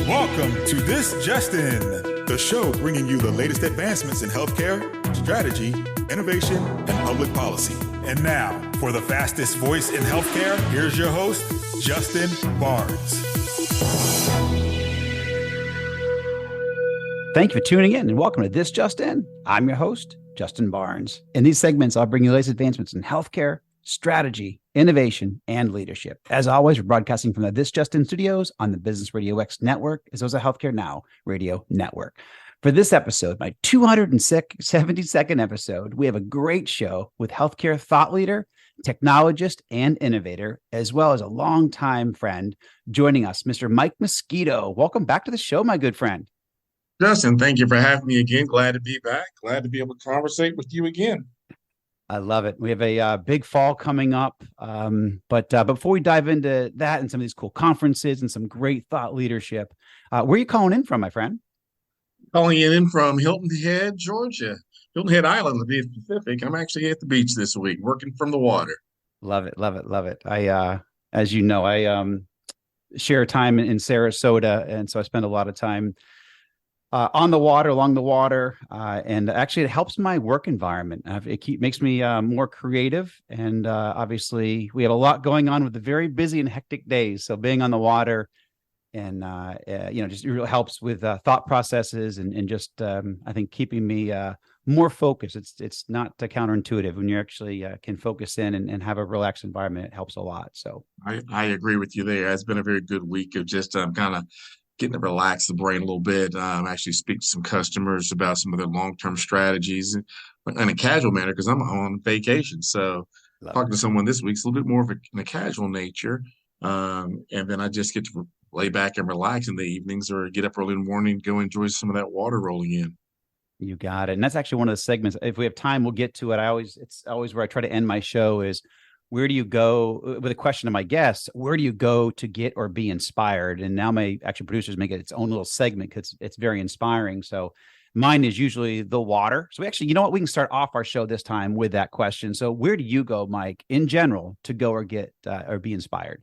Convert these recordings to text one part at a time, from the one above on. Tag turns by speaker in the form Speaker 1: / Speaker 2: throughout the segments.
Speaker 1: Welcome to This Just In, the show bringing you the latest advancements in healthcare, strategy, innovation, and public policy. And now, for the fastest voice in healthcare, here's your host, Justin Barnes.
Speaker 2: Thank you for tuning in and welcome to This Just In. I'm your host, Justin Barnes. In these segments, I'll bring you the latest advancements in healthcare, strategy, innovation, and leadership. As always, we're broadcasting from the This Just In studios on the Business Radio X network, as well as the Healthcare Now radio network. For this episode, my 272nd episode, we have a great show with healthcare thought leader, technologist, and innovator, as well as a longtime friend joining us, Mr. Mike Mosquito. Welcome back to the show, my good friend.
Speaker 3: Justin, thank you for having me again. Glad to be back. Glad to be able to conversate with you again.
Speaker 2: I love it. We have a big fall coming up. But before we dive into that and some of these cool conferences and some great thought leadership, where are you calling in from, my friend?
Speaker 3: Calling in from Hilton Head, Georgia. Hilton Head Island, to be specific. I'm actually at the beach this week, working from the water.
Speaker 2: Love it, love it, love it. I, as you know, I share time in Sarasota, and so I spend a lot of time on the water, along the water, and actually it helps my work environment. It makes me more creative, and obviously we have a lot going on with the very busy and hectic days. So being on the water, and just really helps with thought processes and just I think keeping me more focused. It's not counterintuitive when you actually can focus in and have a relaxed environment. It helps a lot. So
Speaker 3: I agree with you there. It's been a very good week of just kind of getting to relax the brain a little bit, actually speak to some customers about some of their long-term strategies in a casual manner because I'm on vacation. So talking to someone this week's a little bit more of a casual nature. And then I just get to lay back and relax in the evenings or get up early in the morning, go enjoy some of that water rolling in.
Speaker 2: You got it. And that's actually one of the segments. If we have time, we'll get to it. It's always where I try to end my show is, where do you go with a question to my guests? Where do you go to get or be inspired? And now my actual producers make it its own little segment because it's very inspiring. So mine is usually the water. So we actually, you know what? We can start off our show this time with that question. So where do you go, Mike, in general, to go or get or be inspired?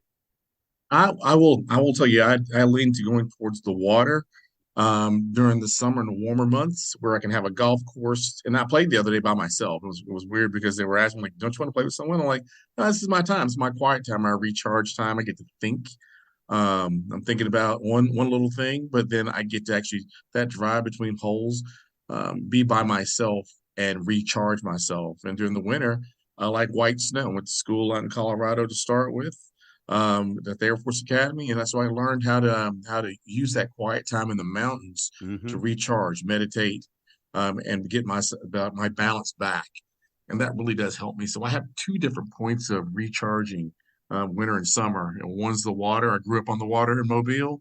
Speaker 3: I will tell you, I lean to going towards the water during the summer and the warmer months where I can have a golf course. And I played the other day by myself. It was weird because they were asking, like, don't you want to play with someone? I'm like, no, this is my time. It's my quiet time, my recharge time. I get to think. I'm thinking about one little thing, but then I get to actually that drive between holes, be by myself and recharge myself. And during the winter, I like white snow. I went to school out in Colorado to start with. At the Air Force Academy, and that's why I learned how to use that quiet time in the mountains to recharge, meditate, and get my balance back. And that really does help me. So I have two different points of recharging, winter and summer. And one's the water. I grew up on the water in Mobile,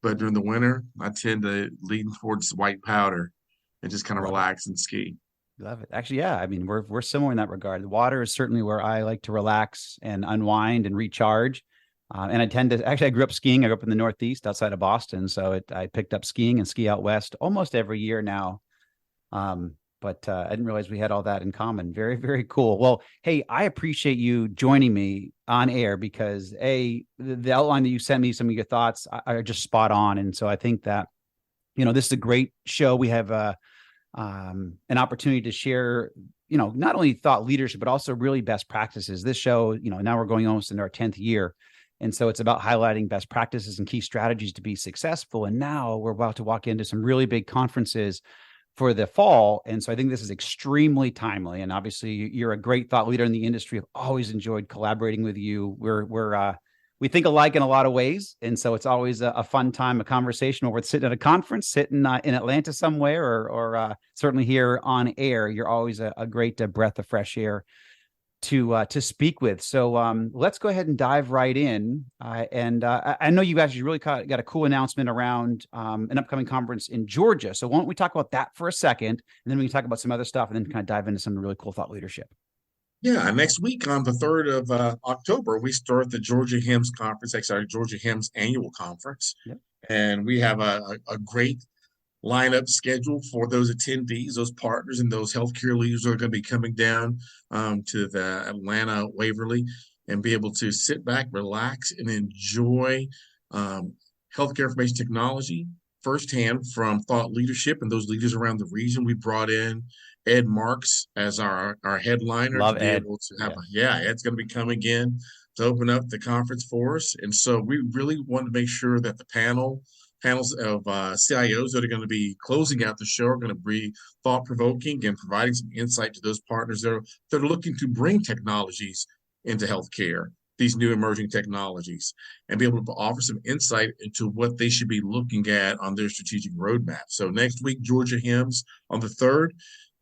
Speaker 3: but during the winter, I tend to lean towards white powder and just kind of relax and ski.
Speaker 2: Love it. Actually, yeah. I mean, we're similar in that regard. The water is certainly where I like to relax and unwind and recharge. And I grew up skiing. I grew up in the Northeast outside of Boston. So I picked up skiing and ski out west almost every year now. But I didn't realize we had all that in common. Very, very cool. Well, hey, I appreciate you joining me on air because the outline that you sent me, some of your thoughts are just spot on. And so I think that, this is a great show. We have an opportunity to share, not only thought leadership, but also really best practices. This show, now we're going almost into our 10th year. And so it's about highlighting best practices and key strategies to be successful. And now we're about to walk into some really big conferences for the fall. And so I think this is extremely timely. And obviously you're a great thought leader in the industry. I've always enjoyed collaborating with you. We think alike in a lot of ways. And so it's always a fun time, a conversation, or we're sitting at a conference, sitting in Atlanta somewhere, or certainly here on air. You're always a great breath of fresh air to speak with. So let's go ahead and dive right in. I know you guys really got a cool announcement around an upcoming conference in Georgia. So why don't we talk about that for a second, and then we can talk about some other stuff, and then kind of dive into some really cool thought leadership.
Speaker 3: Yeah, next week on the 3rd of October, we start the Georgia HIMSS Conference, actually Georgia HIMSS Annual Conference. Yep. And we have a great lineup scheduled for those attendees, those partners, and those healthcare leaders who are going to be coming down to the Atlanta Waverly and be able to sit back, relax, and enjoy healthcare information technology firsthand from thought leadership and those leaders around the region. We brought in Ed Marks as our headliner
Speaker 2: Love
Speaker 3: to be
Speaker 2: Ed.
Speaker 3: able to have Ed's going to be coming in to open up the conference for us. And so we really wanted to make sure that the panels of CIOs that are going to be closing out the show are going to be thought-provoking and providing some insight to those partners that are looking to bring technologies into healthcare, these new emerging technologies, and be able to offer some insight into what they should be looking at on their strategic roadmap. So next week, Georgia HIMSS on the 3rd.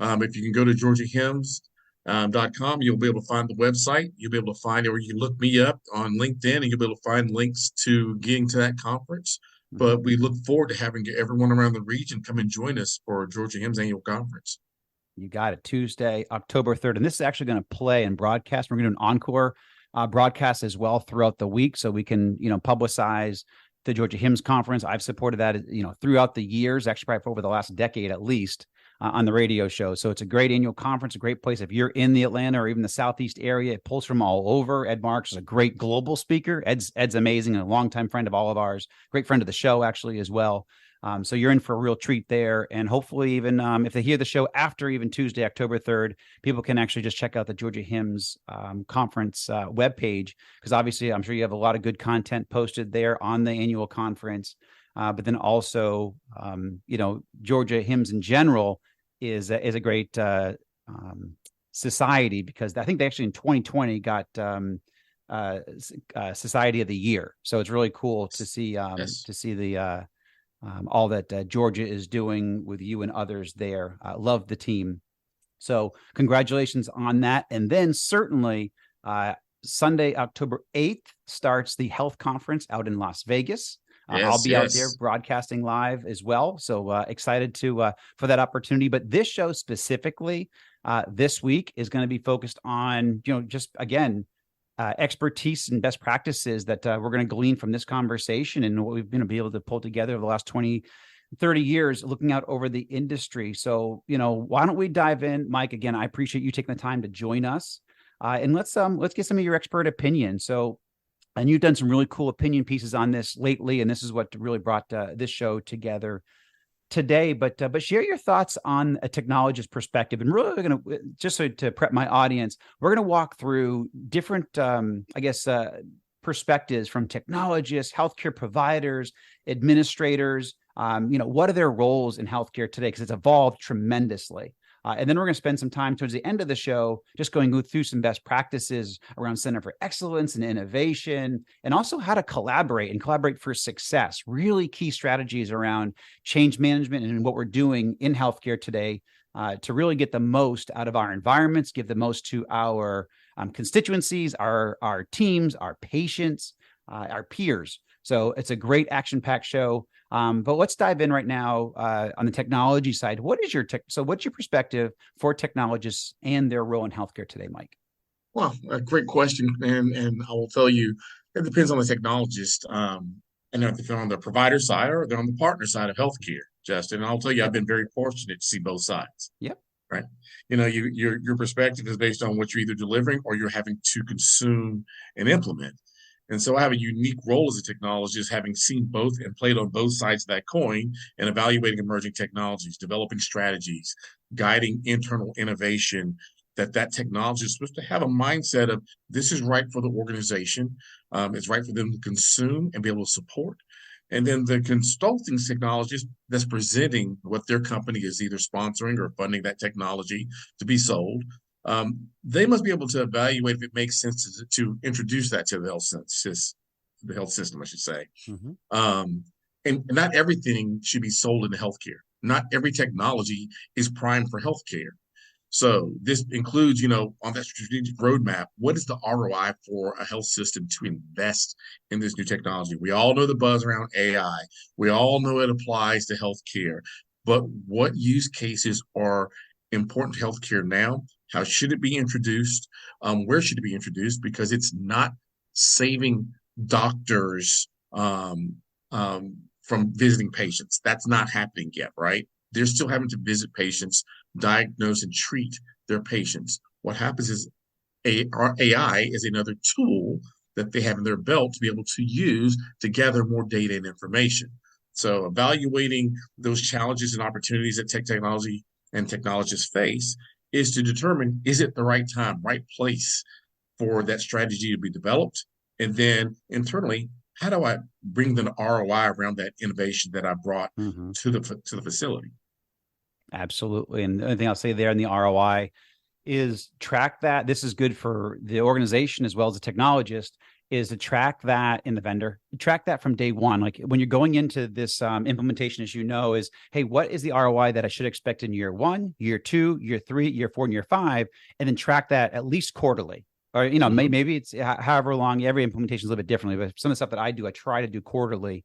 Speaker 3: If you can go to GeorgiaHIMSS.com, you'll be able to find the website. You'll be able to find it, or you can look me up on LinkedIn and you'll be able to find links to getting to that conference. But we look forward to having everyone around the region come and join us for Georgia HIMSS Annual Conference.
Speaker 2: You got it. Tuesday, October 3rd. And this is actually going to play and broadcast. We're going to do an encore broadcast as well throughout the week, so we can, publicize the Georgia HIMSS Conference. I've supported that, throughout the years, actually probably over the last decade at least, on the radio show. So it's a great annual conference, a great place. If you're in the Atlanta or even the Southeast area, it pulls from all over. Ed Marks is a great global speaker. Ed's amazing, a longtime friend of all of ours, great friend of the show actually as well. So you're in for a real treat there. And hopefully even if they hear the show after even Tuesday, October 3rd, people can actually just check out the Georgia HIMSS conference webpage, because obviously I'm sure you have a lot of good content posted there on the annual conference. But then also, Georgia HIMSS in general is a great society, because I think they actually in 2020 got Society of the Year. So it's really cool to see the all that Georgia is doing with you and others there. Love the team. So congratulations on that. And then certainly Sunday, October 8th starts the health conference out in Las Vegas. I'll be out there broadcasting live as well. So excited for that opportunity. But this show specifically this week is going to be focused on, just again, expertise and best practices that we're going to glean from this conversation and what we've been able to pull together over the last 20, 30 years, looking out over the industry. So, why don't we dive in, Mike? Again, I appreciate you taking the time to join us. And let's get some of your expert opinion. So, and you've done some really cool opinion pieces on this lately, and this is what really brought this show together today. But share your thoughts on a technologist perspective. And really going to, just so to prep my audience, we're going to walk through different, perspectives from technologists, healthcare providers, administrators. What are their roles in healthcare today? Because it's evolved tremendously. And then we're going to spend some time towards the end of the show just going through some best practices around Center for Excellence and Innovation, and also how to collaborate for success. Really key strategies around change management and what we're doing in healthcare today to really get the most out of our environments, give the most to our constituencies, our teams, our patients, our peers. So it's a great action-packed show. But let's dive in right now on the technology side. What's your perspective for technologists and their role in healthcare today, Mike?
Speaker 3: Well, a great question, and I will tell you, it depends on the technologist, and if they're on the provider side or they're on the partner side of healthcare, Justin. And I'll tell you, I've been very fortunate to see both sides.
Speaker 2: Yep.
Speaker 3: Right. Your perspective is based on what you're either delivering or you're having to consume and implement. And so I have a unique role as a technologist, having seen both and played on both sides of that coin and evaluating emerging technologies, developing strategies, guiding internal innovation, that technology is supposed to have a mindset of this is right for the organization. It's right for them to consume and be able to support. And then the consulting technologist that's presenting what their company is either sponsoring or funding that technology to be sold. They must be able to evaluate if it makes sense to introduce that to the health system, I should say. Mm-hmm. And not everything should be sold into healthcare. Not every technology is primed for healthcare. So this includes, on that strategic roadmap, what is the ROI for a health system to invest in this new technology? We all know the buzz around AI. We all know it applies to healthcare. But what use cases are important to healthcare now? How should it be introduced? Where should it be introduced? Because it's not saving doctors from visiting patients. That's not happening yet, right? They're still having to visit patients, diagnose and treat their patients. What happens is our AI is another tool that they have in their belt to be able to use to gather more data and information. So evaluating those challenges and opportunities that technology and technologists face is to determine, is it the right time, right place for that strategy to be developed? And then internally, how do I bring the ROI around that innovation that I brought to the facility?
Speaker 2: Absolutely. And the only thing I'll say there in the ROI is track that. This is good for the organization as well as the technologist, is to track that in the vendor, track that from day one. Like when you're going into this implementation, as you know, is, hey, what is the ROI that I should expect in year 1, year 2, year 3, year 4, and year 5, and then track that at least quarterly. Or, maybe it's however long. Every implementation is a little bit differently, but some of the stuff that I do, I try to do quarterly,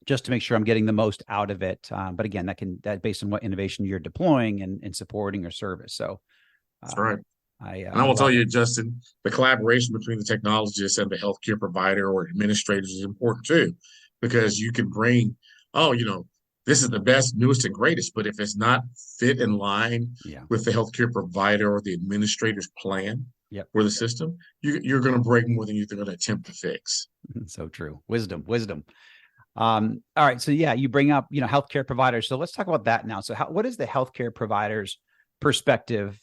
Speaker 2: just to make sure I'm getting the most out of it. But again, that based on what innovation you're deploying and supporting or service. So
Speaker 3: that's right.
Speaker 2: And
Speaker 3: I will tell you, Justin, the collaboration between the technologist and the healthcare provider or administrators is important too, because you can bring, this is the best, newest, and greatest, but if it's not fit in line with the healthcare provider or the administrator's plan for the system, you're going to break more than you're going to attempt to fix.
Speaker 2: So true. Wisdom. All right. So you bring up, healthcare providers. So let's talk about that now. So what is the healthcare provider's perspective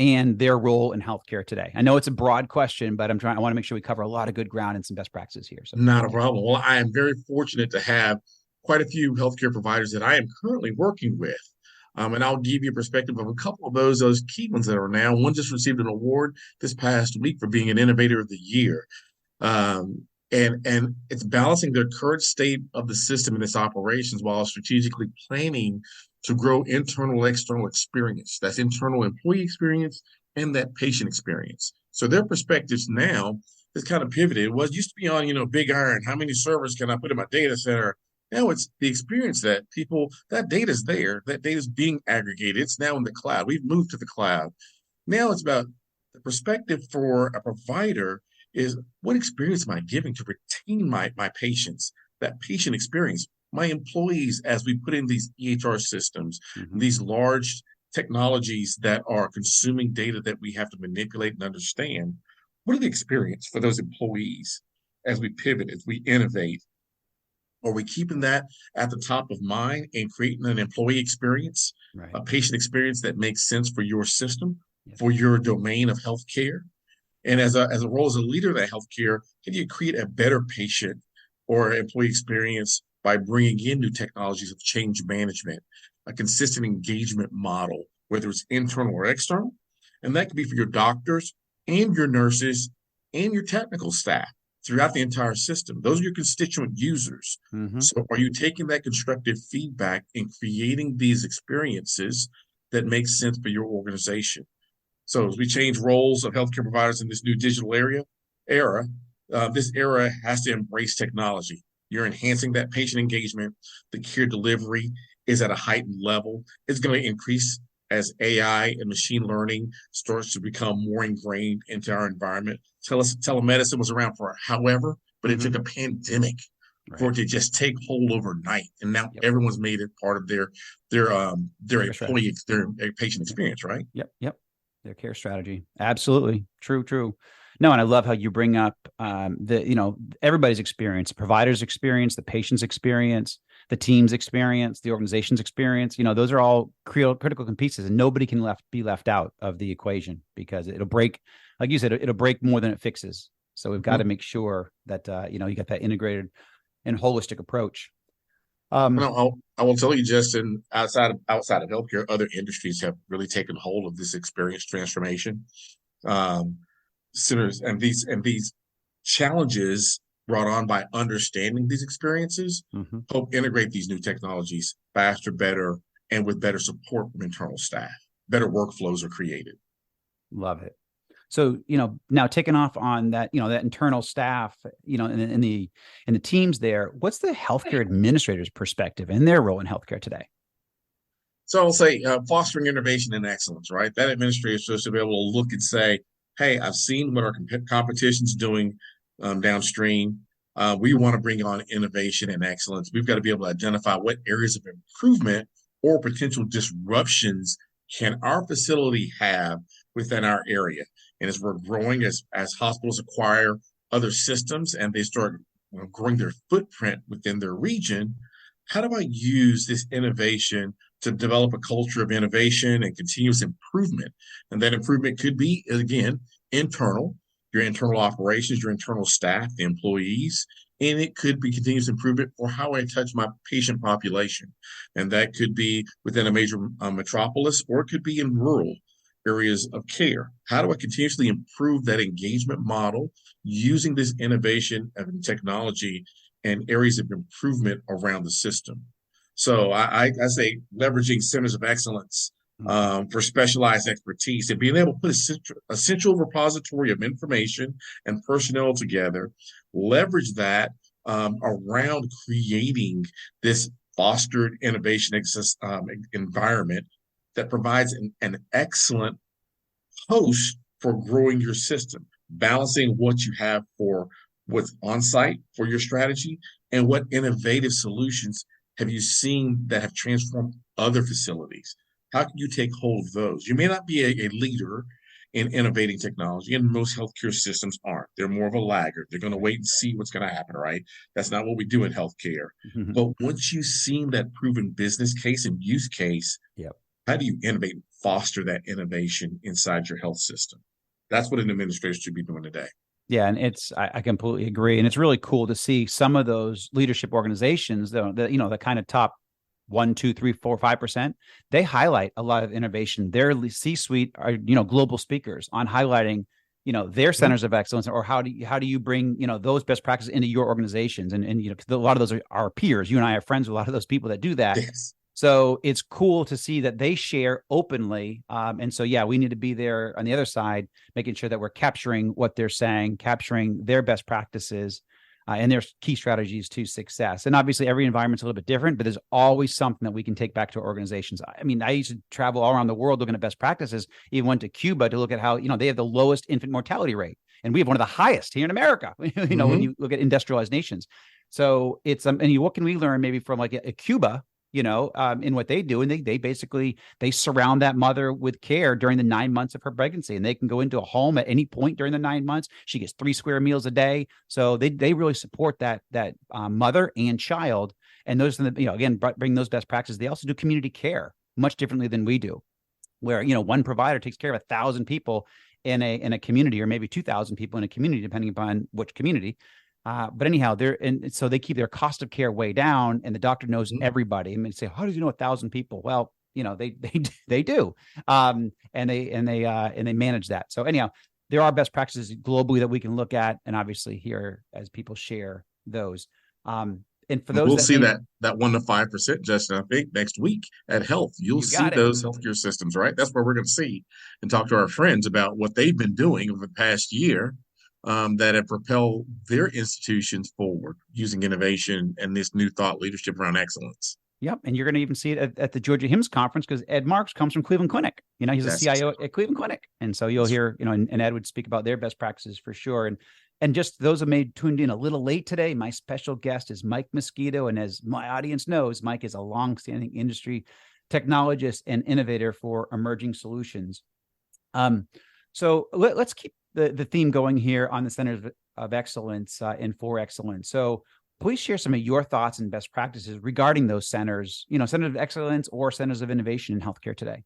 Speaker 2: and their role in healthcare today? I know it's a broad question, but I want to make sure we cover a lot of good ground and some best practices here. So
Speaker 3: not a problem. Well, I am very fortunate to have quite a few healthcare providers that I am currently working with. And I'll give you a perspective of a couple of those key ones that are now. One just received an award this past week for being an innovator of the year. And it's balancing the current state of the system and its operations while strategically planning to grow internal and external experience. That's internal employee experience and that patient experience. So their perspectives now is kind of pivoted. It used to be on, big iron. How many servers can I put in my data center? Now it's the experience that that data is there. That data is being aggregated. It's now in the cloud. We've moved to the cloud. Now it's about the perspective for a provider is, what experience am I giving to retain my patients, that patient experience, my employees, as we put in these EHR systems, these large technologies that are consuming data that we have to manipulate and understand. What are the experience for those employees as we pivot, as we innovate? Are we keeping that at the top of mind and creating an employee experience, a patient experience that makes sense for your system, for your domain of healthcare? And as a role as a leader of that healthcare, can you create a better patient or employee experience by bringing in new technologies of change management, a consistent engagement model, whether it's internal or external? And that could be for your doctors and your nurses and your technical staff throughout the entire system. Those are your constituent users. So are you taking that constructive feedback and creating these experiences that make sense for your organization? So as we change roles of healthcare providers in this new digital era, this era has to embrace technology. You're enhancing that patient engagement. The care delivery is at a heightened level. It's going to increase as AI and machine learning starts to become more ingrained into our environment. Telemedicine was around for however, but it took a pandemic for it to just take hold overnight. And now everyone's made it part of their employee, their patient experience, right?
Speaker 2: Yep. Their care strategy. Absolutely. True. No, and I love how you bring up everybody's experience, the provider's experience, the patient's experience, the team's experience, the organization's experience. Those are all critical pieces, and nobody can be left out of the equation, because it'll break, like you said, it'll break more than it fixes. So we've got to make sure that you got that integrated and holistic approach.
Speaker 3: I will tell you, Justin, outside of healthcare, other industries have really taken hold of this experience transformation. Centers and these challenges brought on by understanding these experiences help integrate these new technologies faster, better, and with better support from internal staff. Better workflows are created.
Speaker 2: Love it. So, now taking off on that, that internal staff, in the teams there, what's the healthcare administrator's perspective and their role in healthcare today?
Speaker 3: So I'll say fostering innovation and excellence, right? That administrator is supposed to be able to look and say, hey, I've seen what our competition's doing downstream. We want to bring on innovation and excellence. We've got to be able to identify what areas of improvement or potential disruptions can our facility have within our area. And as we're growing, as hospitals acquire other systems and they start growing their footprint within their region, how do I use this innovation to develop a culture of innovation and continuous improvement? And that improvement could be, again, internal, your internal operations, your internal staff, the employees, and it could be continuous improvement for how I touch my patient population. And that could be within a major metropolis, or it could be in rural areas of care. How do I continuously improve that engagement model using this innovation and technology and areas of improvement around the system? So I say leveraging centers of excellence for specialized expertise and being able to put a central repository of information and personnel together, leverage that around creating this fostered innovation environment that provides an excellent host for growing your system, balancing what you have for what's on site for your strategy and what innovative solutions have you seen that have transformed other facilities. How can you take hold of those? You may not be a leader in innovating technology, and most healthcare systems aren't. They're more of a laggard. They're going to wait and see what's going to happen, right? That's not what we do in healthcare. Mm-hmm. But once you've seen that proven business case and use case, how do you innovate and foster that innovation inside your health system? That's what an administrator should be doing today.
Speaker 2: Yeah, and I completely agree. And it's really cool to see some of those leadership organizations, the kind of top 1, 2, 3, 4, 5%, they highlight a lot of innovation. Their C-suite are, global speakers on highlighting, their centers of excellence, or how do you bring, those best practices into your organizations? And a lot of those are our peers. You and I are friends with a lot of those people that do that. Yes. So it's cool to see that they share openly. And so, we need to be there on the other side, making sure that we're capturing what they're saying, capturing their best practices and their key strategies to success. And obviously, every environment's a little bit different, but there's always something that we can take back to our organizations. I mean, I used to travel all around the world looking at best practices, even went to Cuba to look at how, they have the lowest infant mortality rate. And we have one of the highest here in America, when you look at industrialized nations. So it's, what can we learn maybe from like a Cuba, in what they do. And they basically, they surround that mother with care during the 9 months of her pregnancy, and they can go into a home at any point during the 9 months. She gets 3 square meals a day. So they really support that mother and child. And those, again, bring those best practices. They also do community care much differently than we do, where, one provider takes care of 1,000 people in a community, or maybe 2,000 people in a community, depending upon which community. But anyhow, so they keep their cost of care way down, and the doctor knows everybody. I mean, say, how does he know 1,000 people? Well, they do, and they manage that. So anyhow, there are best practices globally that we can look at, and obviously here as people share those. And for those,
Speaker 3: we'll see that 1 to 5%, Justin. I think next week at Health, you'll see those healthcare systems, right? That's where we're going to see and talk to our friends about what they've been doing over the past year. That have propelled their institutions forward using innovation and this new thought leadership around excellence.
Speaker 2: Yep. And you're going to even see it at the Georgia HIMSS Conference, because Ed Marks comes from Cleveland Clinic. He's a CIO at Cleveland Clinic. And so you'll hear, and Ed would speak about their best practices for sure. And just those of you tuned in a little late today, my special guest is Mike Mosquito. And as my audience knows, Mike is a longstanding industry technologist and innovator for emerging solutions. So let's keep the theme going here on the Centers of Excellence and for Excellence. So please share some of your thoughts and best practices regarding those centers, Centers of Excellence or Centers of Innovation in healthcare today.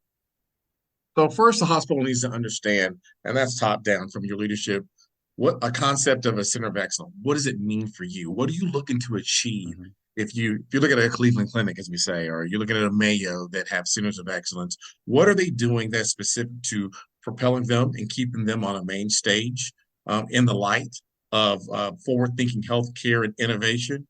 Speaker 3: So first, the hospital needs to understand, and that's top down from your leadership, what a concept of a Center of Excellence. What does it mean for you? What are you looking to achieve? Mm-hmm. If you look at a Cleveland Clinic, as we say, or you're looking at a Mayo that have Centers of Excellence, what are they doing that's specific to propelling them and keeping them on a main stage in the light of forward-thinking healthcare and innovation?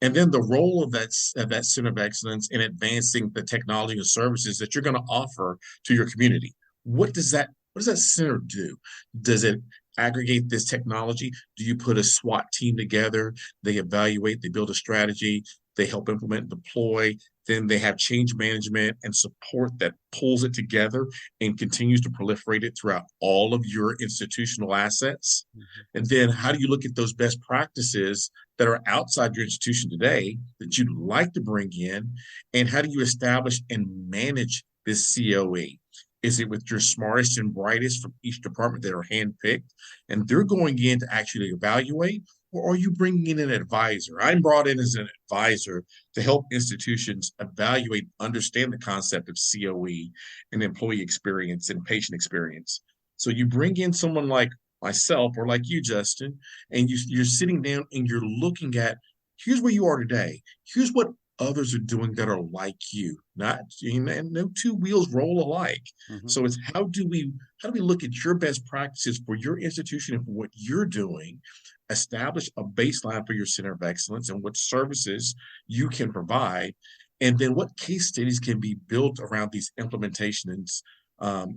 Speaker 3: And then the role of that Center of Excellence in advancing the technology and services that you're going to offer to your community. What does that center do? Does it aggregate this technology? Do you put a SWAT team together? They evaluate, they build a strategy, they help implement and deploy. Then they have change management and support that pulls it together and continues to proliferate it throughout all of your institutional assets. Mm-hmm. And then how do you look at those best practices that are outside your institution today that you'd like to bring in? And how do you establish and manage this COE? Is it with your smartest and brightest from each department that are handpicked, and they're going in to actually evaluate? Or are you bringing in an advisor? I'm brought in as an advisor to help institutions evaluate, understand the concept of COE and employee experience and patient experience. So you bring in someone like myself or like you, Justin, and you're sitting down and you're looking at, here's where you are today. Here's what others are doing that are like you. Not, and no two wheels roll alike.
Speaker 2: Mm-hmm.
Speaker 3: So it's how do we look at your best practices for your institution and for what you're doing, establish a baseline for your center of excellence and what services you can provide, and then what case studies can be built around these implementations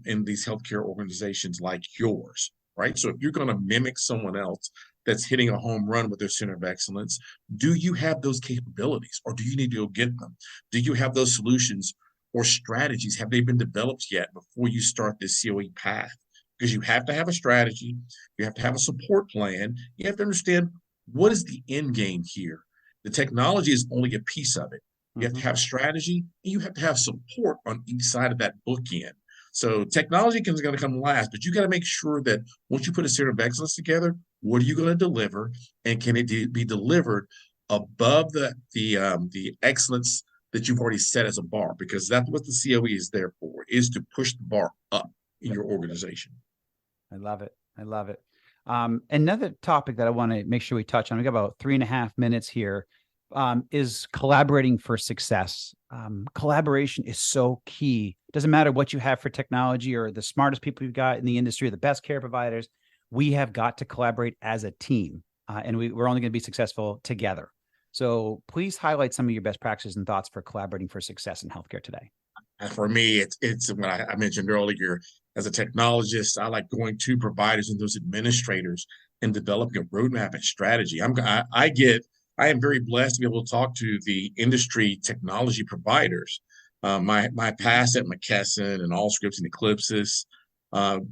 Speaker 3: in these healthcare organizations like yours, right? So if you're going to mimic someone else that's hitting a home run with their center of excellence, do you have those capabilities, or do you need to go get them? Do you have those solutions or strategies? Have they been developed yet before you start this COE path? Because you have to have a strategy, you have to have a support plan, you have to understand what is the end game here. The technology is only a piece of it. You have to have strategy, and you have to have support on each side of that bookend. So technology is going to come last, but you got to make sure that once you put a center of excellence together, what are you going to deliver, and can it be delivered above the excellence that you've already set as a bar? Because that's what the COE is there for, is to push the bar up in your organization.
Speaker 2: I love it. I love it. Another topic that I want to make sure we touch on, we got about 3.5 minutes here, is collaborating for success. Collaboration is so key. Doesn't matter what you have for technology or the smartest people you've got in the industry, or the best care providers. We have got to collaborate as a team, and we're only going to be successful together. So please highlight some of your best practices and thoughts for collaborating for success in healthcare today.
Speaker 3: For me, it's what I mentioned earlier. As a technologist, I like going to providers and those administrators and developing a roadmap and strategy. I am very blessed to be able to talk to the industry technology providers. My past at McKesson and Allscripts and Eclipsys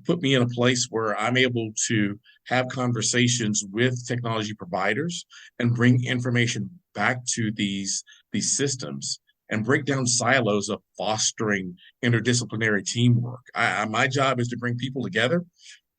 Speaker 3: put me in a place where I'm able to have conversations with technology providers and bring information back to these systems and break down silos of fostering interdisciplinary teamwork. My job is to bring people together,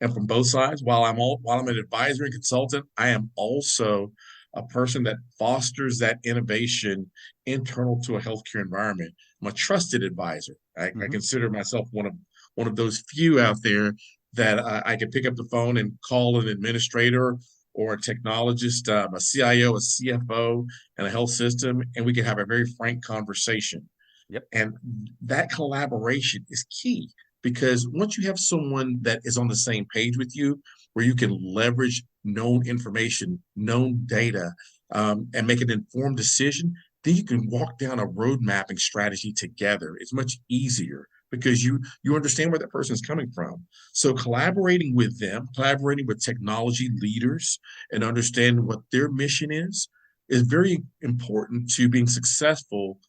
Speaker 3: and from both sides. While I'm an advisor and consultant, I am also a person that fosters that innovation internal to a healthcare environment. I'm a trusted advisor. I consider myself one of those few out there that I can pick up the phone and call an administrator or a technologist, a CIO, a CFO, and a health system, and we can have a very frank conversation.
Speaker 2: Yep.
Speaker 3: And that collaboration is key, because once you have someone that is on the same page with you, where you can leverage known information, known data, and make an informed decision, then you can walk down a road mapping strategy together. It's much easier because you understand where that person is coming from. So collaborating with them, collaborating with technology leaders and understanding what their mission is very important to being successful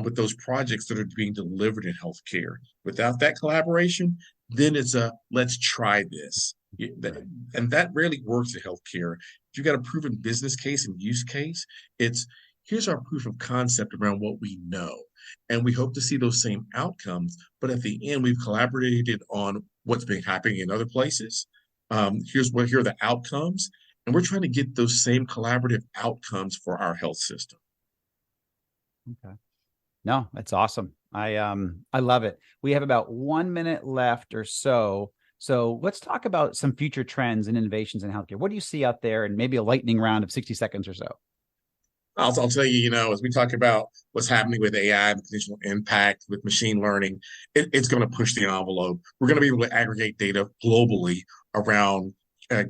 Speaker 3: with those projects that are being delivered in healthcare. Without that collaboration, then it's let's try this. And that rarely works in healthcare. If you've got a proven business case and use case, it's here's our proof of concept around what we know. And we hope to see those same outcomes. But at the end, we've collaborated on what's been happening in other places. Here are the outcomes. And we're trying to get those same collaborative outcomes for our health system.
Speaker 2: Okay. No, that's awesome. I love it. We have about 1 minute left or so. So let's talk about some future trends and innovations in healthcare. What do you see out there, and maybe a lightning round of 60 seconds or so?
Speaker 3: I'll tell you, as we talk about what's happening with AI and potential impact with machine learning, it's going to push the envelope. We're going to be able to aggregate data globally around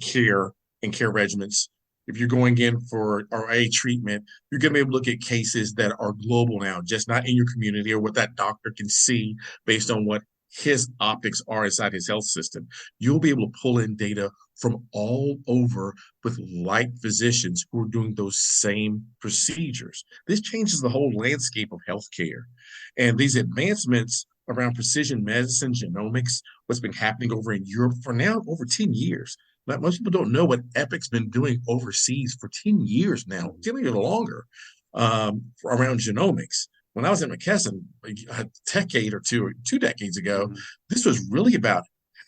Speaker 3: care and care regimens. If you're going in for a treatment, you're going to be able to look at cases that are global now, just not in your community or what that doctor can see based on what his optics are inside his health system. You'll be able to pull in data from all over with like physicians who are doing those same procedures. This changes the whole landscape of healthcare. And these advancements around precision medicine, genomics, what's been happening over in Europe for now over 10 years. But most people don't know what Epic's been doing overseas for 10 years now, 10 years or longer, around genomics. when I was at McKesson a decade or two decades ago, this was really about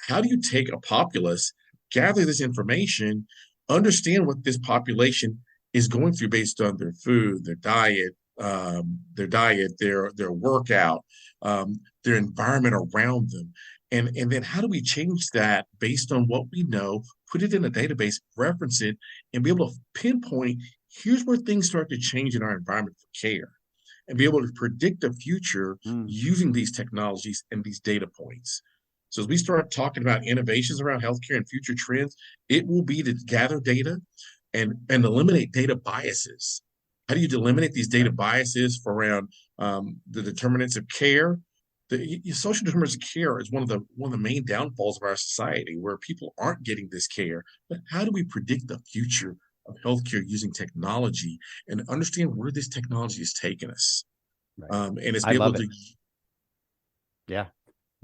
Speaker 3: how do you take a populace, gather this information, understand what this population is going through based on their food, their diet, their workout, their environment around them. And then how do we change that based on what we know, put it in a database, reference it, and be able to pinpoint, here's where things start to change in our environment for care, and be able to predict the future using these technologies and these data points. So as we start talking about innovations around healthcare and future trends, it will be to gather data and eliminate data biases. How do you eliminate these data biases for around the determinants of care? The social determinants of care is one of the main downfalls of our society, where people aren't getting this care. But how do we predict the future of healthcare using technology and understand where this technology is taking us?
Speaker 2: Right.
Speaker 3: And it's be able to.
Speaker 2: Yeah.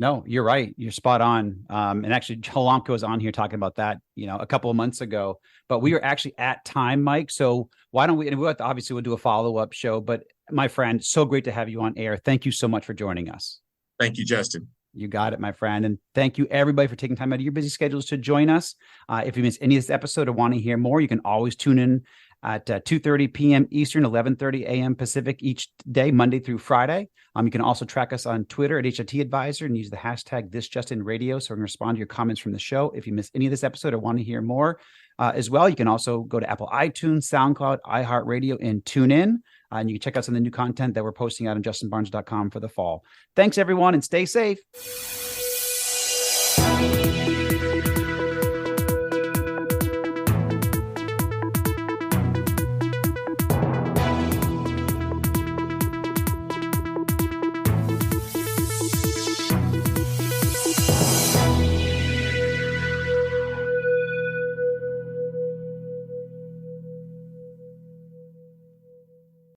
Speaker 2: No, you're right. You're spot on. And actually, Halamka was on here talking about that, a couple of months ago. But we are actually at time, Mike. So why don't we? And we'll do a follow-up show. But my friend, so great to have you on air. Thank you so much for joining us.
Speaker 3: Thank you, Justin.
Speaker 2: You got it, my friend. And thank you, everybody, for taking time out of your busy schedules to join us. If you missed any of this episode or want to hear more, you can always tune in at 2:30 p.m. Eastern, 11:30 a.m. Pacific each day, Monday through Friday. You can also track us on Twitter at HLT Advisor and use the hashtag #ThisJustinRadio so we can respond to your comments from the show. If you missed any of this episode or want to hear more as well, you can also go to Apple iTunes, SoundCloud, iHeartRadio, and tune in. And you can check out some of the new content that we're posting out on justinbarnes.com for the fall. Thanks, everyone, and stay safe.